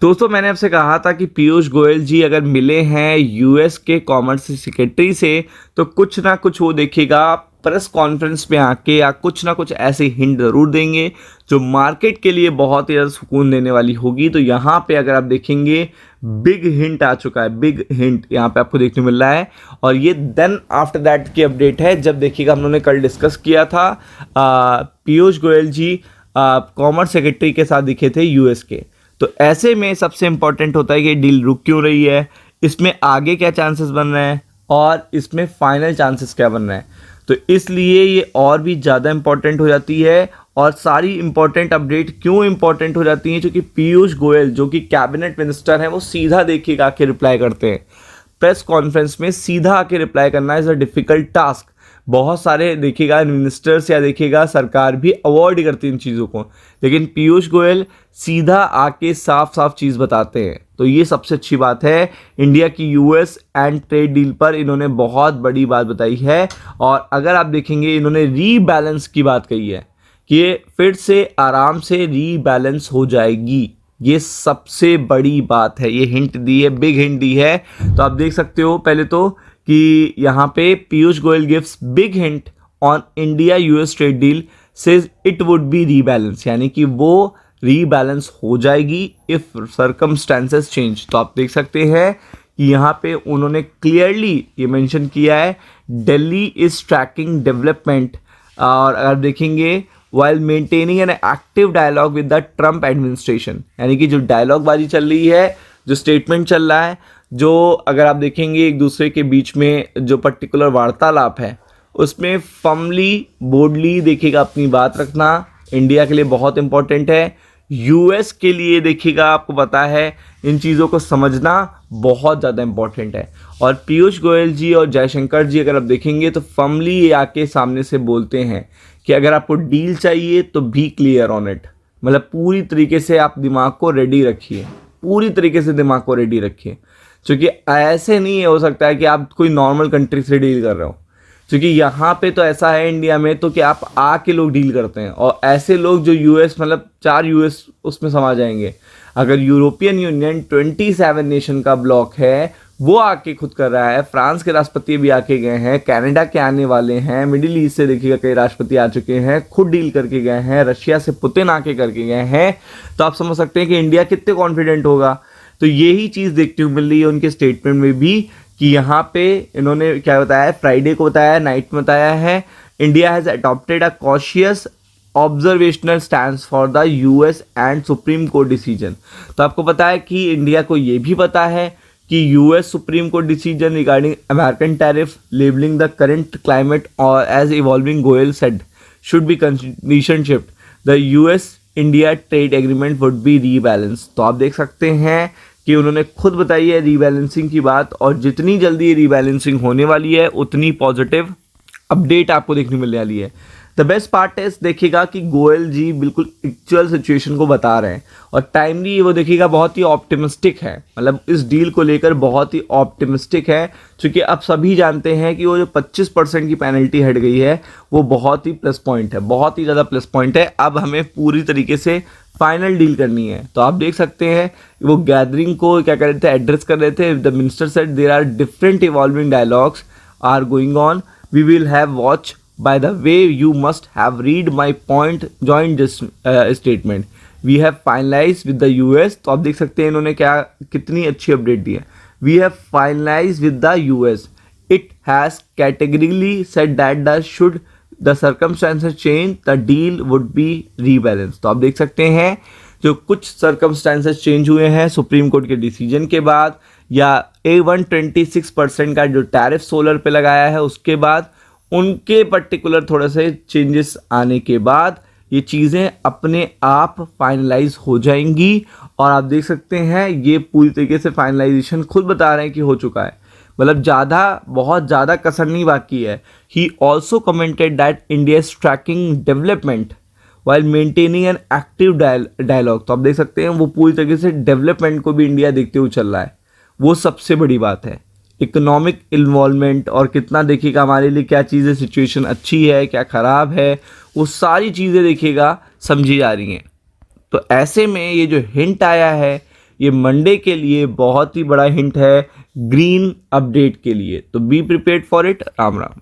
दोस्तों मैंने आपसे कहा था कि पीयूष गोयल जी अगर मिले हैं यूएस के कॉमर्स सेक्रेटरी से तो कुछ ना कुछ वो देखिएगा प्रेस कॉन्फ्रेंस में आके या कुछ ना कुछ ऐसे हिंट ज़रूर देंगे जो मार्केट के लिए बहुत ही ज़्यादा सुकून देने वाली होगी। तो यहाँ पे अगर आप देखेंगे बिग हिंट आ चुका है, बिग हिंट यहाँ पे आपको देखने मिल रहा है। और ये देन आफ्टर दैट की अपडेट है। जब देखिएगा हम लोगों ने कल डिस्कस किया था, पीयूष गोयल जी कॉमर्स सेक्रेटरी के साथ दिखे थे यूएस के। तो ऐसे में सबसे इंपॉर्टेंट होता है कि डील रुक क्यों रही है, इसमें आगे क्या चांसेस बन रहे हैं और इसमें फाइनल चांसेस क्या बन रहे हैं। तो इसलिए ये और भी ज़्यादा इंपॉर्टेंट हो जाती है। और सारी इंपॉर्टेंट अपडेट क्यों इंपॉर्टेंट हो जाती हैं, क्योंकि पीयूष गोयल जो कि कैबिनेट मिनिस्टर हैं वो सीधा देखिएगा आके रिप्लाई करते हैं। प्रेस कॉन्फ्रेंस में सीधा आके रिप्लाई करना इज़ अ डिफ़िकल्ट टास्क। बहुत सारे देखिएगा मिनिस्टर्स या देखिएगा सरकार भी अवॉइड करती है इन चीज़ों को, लेकिन पीयूष गोयल सीधा आके साफ साफ चीज़ बताते हैं। तो ये सबसे अच्छी बात है। इंडिया की यूएस एंड ट्रेड डील पर इन्होंने बहुत बड़ी बात बताई है। और अगर आप देखेंगे इन्होंने रीबैलेंस की बात कही है कि ये फिर से आराम से रीबैलेंस हो जाएगी। ये सबसे बड़ी बात है, ये हिंट दी है, बिग हिंट दी है। तो आप देख सकते हो पहले तो कि यहाँ पे Piyush Goyal gives big hint on India US trade deal, says it would be rebalance, यानी कि वो रीबैलेंस हो जाएगी इफ सर्कमस्टेंसेस चेंज। तो आप देख सकते हैं कि यहाँ पे उन्होंने क्लियरली ये मेंशन किया है दिल्ली इज ट्रैकिंग डेवलपमेंट। और अगर देखेंगे while maintaining an active dialogue with the Trump administration, यानी कि जो डायलॉग बाजी चल रही है, जो स्टेटमेंट चल रहा है, जो अगर आप देखेंगे एक दूसरे के बीच में जो पर्टिकुलर वार्तालाप है उसमें फर्मली बोल्डली देखिएगा अपनी बात रखना इंडिया के लिए बहुत इंपॉर्टेंट है। यूएस के लिए देखिएगा आपको पता है इन चीज़ों को समझना बहुत ज़्यादा इंपॉर्टेंट है। और पीयूष गोयल जी और जयशंकर जी अगर आप देखेंगे तो फर्मली ये आके सामने से बोलते हैं कि अगर आपको डील चाहिए तो बी क्लियर ऑन इट, मतलब पूरी तरीके से आप दिमाग को रेडी रखिए, पूरी तरीके से दिमाग को रेडी रखिए। क्योंकि ऐसे नहीं हो सकता है कि आप कोई नॉर्मल कंट्री से डील कर रहे हो, क्योंकि यहाँ पे तो ऐसा है इंडिया में तो कि आप आके लोग डील करते हैं और ऐसे लोग जो यूएस मतलब 4 यूएस उसमें समा जाएंगे। अगर यूरोपियन यूनियन 27 नेशन का ब्लॉक है वो आके खुद कर रहा है, फ्रांस के राष्ट्रपति भी आके गए हैं, कनाडा के आने वाले हैं, मिडिल ईस्ट से देखिएगा कई राष्ट्रपति आ चुके हैं, खुद डील करके गए हैं, रशिया से पुतिन आके करके गए हैं। तो आप समझ सकते हैं कि इंडिया कितने कॉन्फिडेंट होगा। तो यही चीज़ देखने को मिल रही है उनके स्टेटमेंट में भी कि यहाँ पे इन्होंने क्या बताया है, फ्राइडे को बताया है, नाइट में बताया है, India has adopted a cautious observational stand for the US and supreme court decision. तो आपको पता है कि इंडिया को ये भी पता है कि US supreme court decision regarding American tariff labelling the current climate और as evolving Goyal said should be condition shift the US India trade agreement would be rebalance. तो आप देख सकते हैं कि उन्होंने खुद बताई है रीबैलेंसिंग की बात, और जितनी जल्दी रीबैलेंसिंग होने वाली है उतनी पॉजिटिव अपडेट आपको देखने मिलने वाली है। द बेस्ट पार्ट है देखिएगा कि गोयल जी बिल्कुल एक्चुअल सिचुएशन को बता रहे हैं और टाइमली वो देखिएगा बहुत ही ऑप्टिमिस्टिक है, मतलब इस डील को लेकर बहुत ही ऑप्टिमिस्टिक है। क्योंकि अब सभी जानते हैं कि वो जो 25% की पेनल्टी हट गई है वो बहुत ही प्लस पॉइंट है, बहुत ही ज़्यादा प्लस पॉइंट है। अब हमें पूरी तरीके से फाइनल डील करनी है। तो आप देख सकते हैं वो गैदरिंग को क्या कर रहे थे, एड्रेस कर रहे थे। The minister said there are different evolving dialogues are going on, we will have watch by the way you must have read my point joint this statement we have finalize with the US. तो आप देख सकते हैं इन्होंने क्या कितनी अच्छी update दी है। We have finalize with the US, it has categorically said that the should the circumstances change the deal would be rebalance. तो आप देख सकते हैं जो कुछ सर्कमस्टांसेस चेंज हुए हैं सुप्रीम कोर्ट के डिसीजन के बाद, या A126% का जो टैरिफ सोलर पे लगाया है उसके बाद, उनके पर्टिकुलर थोड़े से चेंजेस आने के बाद ये चीज़ें अपने आप फाइनलाइज हो जाएंगी। और आप देख सकते हैं ये पूरी तरीके से फाइनलाइजेशन खुद बता रहे हैं कि हो चुका है, मतलब बहुत ज़्यादा कसर नहीं बाकी है। He also commented that India is tracking development while maintaining an active dialogue. तो आप देख सकते हैं वो पूरी तरीके से डेवलपमेंट को भी इंडिया देखते हुए चल रहा है, वो सबसे बड़ी बात है। इकोनॉमिक इन्वॉल्वमेंट और कितना देखिएगा हमारे लिए क्या चीज़ें सिचुएशन अच्छी है क्या ख़राब है, वो सारी चीज़ें देखिएगा समझी जा रही हैं। तो ऐसे में ये जो हिंट आया है ये मंडे के लिए बहुत ही बड़ा हिंट है ग्रीन अपडेट के लिए। तो be prepared for it. Ram Ram.